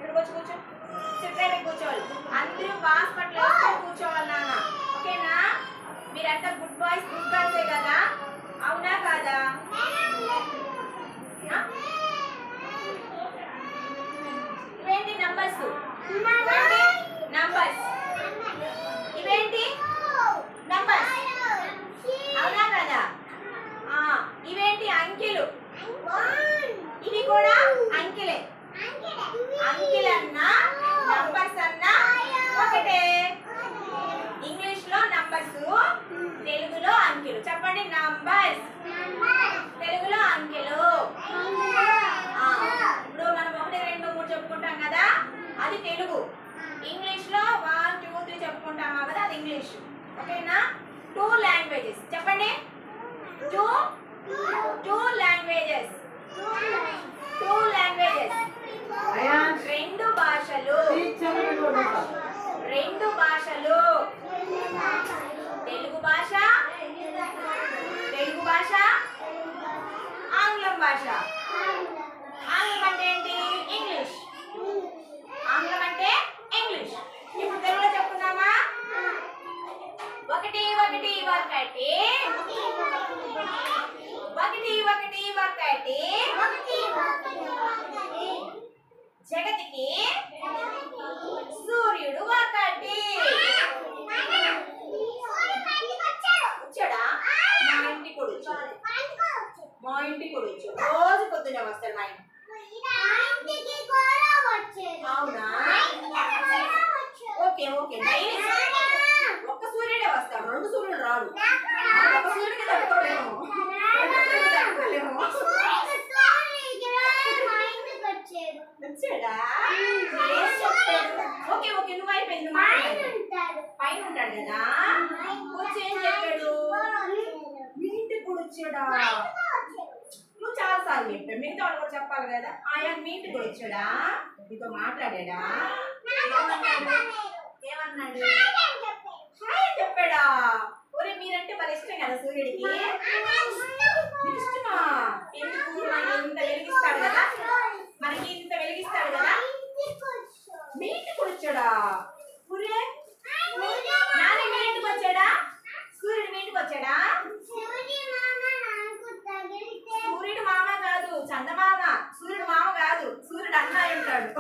ఇక్కడికి వచ్చి కూర్చో. సిట్రైన కూర్చోవాలి. అందరూ బాస్ పట్ల కూర్చోవాలి నాన్న. ఓకేనా? మీరంతా గుడ్ బాయ్స్ గుడ్ గర్ల్సే కదా? అవునా కాదా? ఇవేంటి నంబర్స్? నంబర్స్ ఇవేంటి నంబర్స్? అవునా కదా? ఇవేంటి అంకెలు? ఇవి కూడా అంకెలే. అంకెలు అన్నా నంబర్స్ అన్నా ఒకటే. ఇంగ్లీష్ లో నంబర్స్, తెలుగులో అంకెలు. చెప్పండి. నంబర్స్ తెలుగులో అంకెలు. ఇప్పుడు మనం 1 2 3 చెప్పుకుంటాం కదా, అది తెలుగు. ఇంగ్లీష్ లో 1 2 3 చెప్పుకుంటామా కదా, అది ఇంగ్లీష్. ఓకేనా? 2 లాంగ్వేజెస్. చెప్పండి. 2 లాంగ్వేజెస్. 2 లాంగ్వేజెస్. 2 భాషలు. 2 భాషలు. తెలుగు భాష, తెలుగు భాష, ఆంగ్లం భాష. ఆంగ్లం అంటే ఏంటి? ఇంగ్లీష్. ఆంగ్లం అంటే ఇంగ్లీష్. ఇప్పుడు తెలుగులో చెప్పుకుందామా? 1 1 1 1 జగతికి సూర్యుడు ఒకటి. వచ్చాడా? మా ఇంటికి కూడా వచ్చాడు. మా ఇంటికి కూడా వచ్చాడు. రోజు పొద్దునే వస్తాడు మా ఇంటికి. అవునా? Okay okay. ఒక్క సూర్యుడే వస్తాడు, 2 సూర్యుడు రాడు. ఒక సూర్యుడికి తట్టుకోలేము. వచ్చాడా? Okay okay. నువ్వు అయిపోయింది. పైన ఉంటాడు కదా. వచ్చి ఏం చెప్పాడు? మీ ఇంటికి కూడా వచ్చాడా? నువ్వు చాలా సార్లు చెప్పాడు. మిగతా వాళ్ళు కూడా చెప్పాలి కదా. ఆయన మీ ఇంటికి కూడా వచ్చాడా? నీతో మాట్లాడా? ఏమన్నాడు? హాయ్ అని చెప్పాడా? ఒరే మీరంటే మరి ఇష్టం కదా సూర్యుడికి. నీకు ఇష్టమా? ఎందుకు? ఇంత వెలిగిస్తాడు కదా, మనకి ఇంత వెలిగిస్తాడు కదా. మీ ఇంటికి కూడా వచ్చాడా? ఒరే నాన్న మీ ఇంటికి వచ్చాడా? సూర్యుడు మీ ఇంటికి వచ్చాడా? సూర్యుడు మామ కాదు, చందమామ. సూర్యుడు మామ కాదు, సూర్యుడు అన్న ఉంటాడు.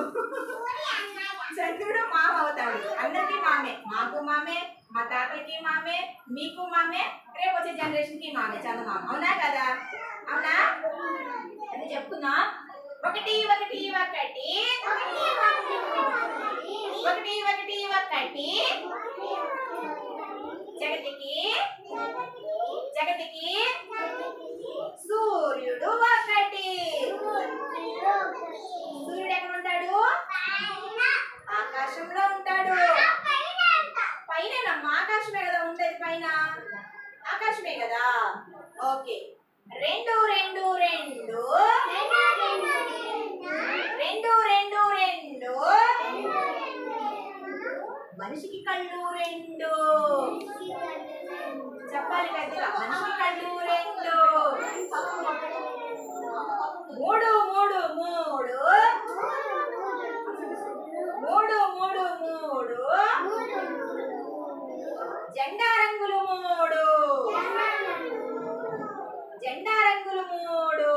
చంద్రుడు మామ అవుతాడు. అందరికీ మామే. మాకు మామే, మా తాతలకి మామే, మీకు మామే, రేపు వచ్చే జనరేషన్ కి మామే చందమామ. అవునా కదా? అవునా? అది చెప్పుకున్నా. 1 1 1 1 జగతికి జగతికి సూర్యుడు ఒకటి. సూర్యుడు ఎక్కడ ఉంటాడు? ఆకాశంలో ఉంటాడు. పైన ఆకాశమే కదా ఉండేది. పైన ఆకాశమే కదా. ఓకే. 2 2 2 మనిషికి కళ్ళు 2. చెప్పాలి కదా. మనిషికి కళ్ళు 2. 3 3 జెండా రంగులు 3. జెండా రంగులు 3.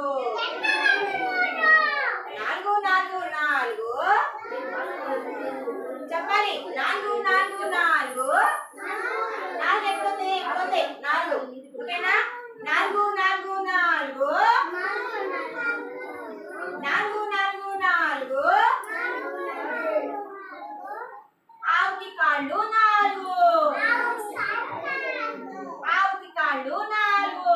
4 4 4 చెప్పాలి. 4 4 4 4 ఎక్కడుంది? ఇక్కడ ఉంది. 4. ఓకేనా? 4 4 4 4 4 4 ఆవుకి కాళ్ళు 4. ఆవుకి కాళ్ళు 4.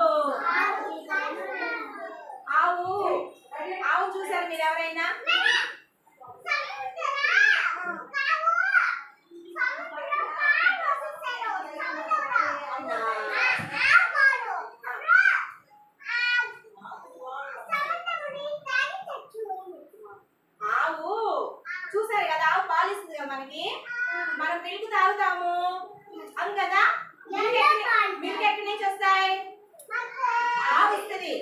ఆవు చూసారు మీరు ఎవరైనా? ఆవు చూసారు కదా. ఆవు పాలిస్తుంది కదా మనకి. మనం మిల్క్ తాగుతాము. అవును కదా? మిల్క్ ఎక్కడి నుంచి వస్తాయి? ఆవు ఇస్తుంది.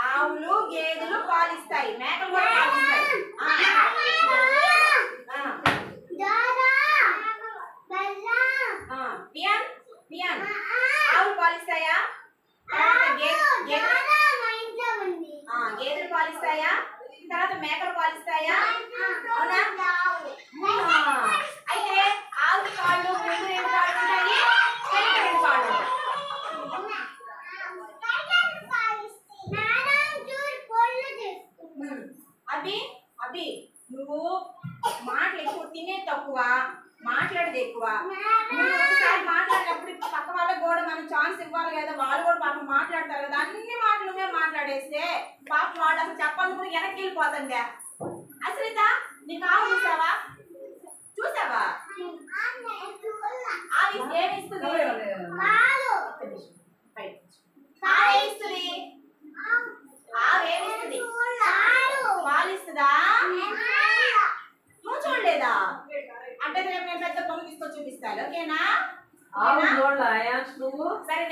ఆవులు గేదెలు పాలిస్తాయి. మేకలు కూడా పాలిస్తాయి. మాట్లాడేస్తే పాపం వాళ్ళు అసలు చెప్పాలనుకుని వెనక్కి వెళ్ళిపోతుండే. అశ్రిత నీకు ఆవు చూసావా? చూసావా? ఆవు ఏమి ఇస్తుంది? పాలు ఇస్తుందా? నువ్వు చూడలేదా? అంటే రేపు నేను పెద్ద బొమ్మ తీసుకొని చూపిస్తాను. ఓకేనా? సరే.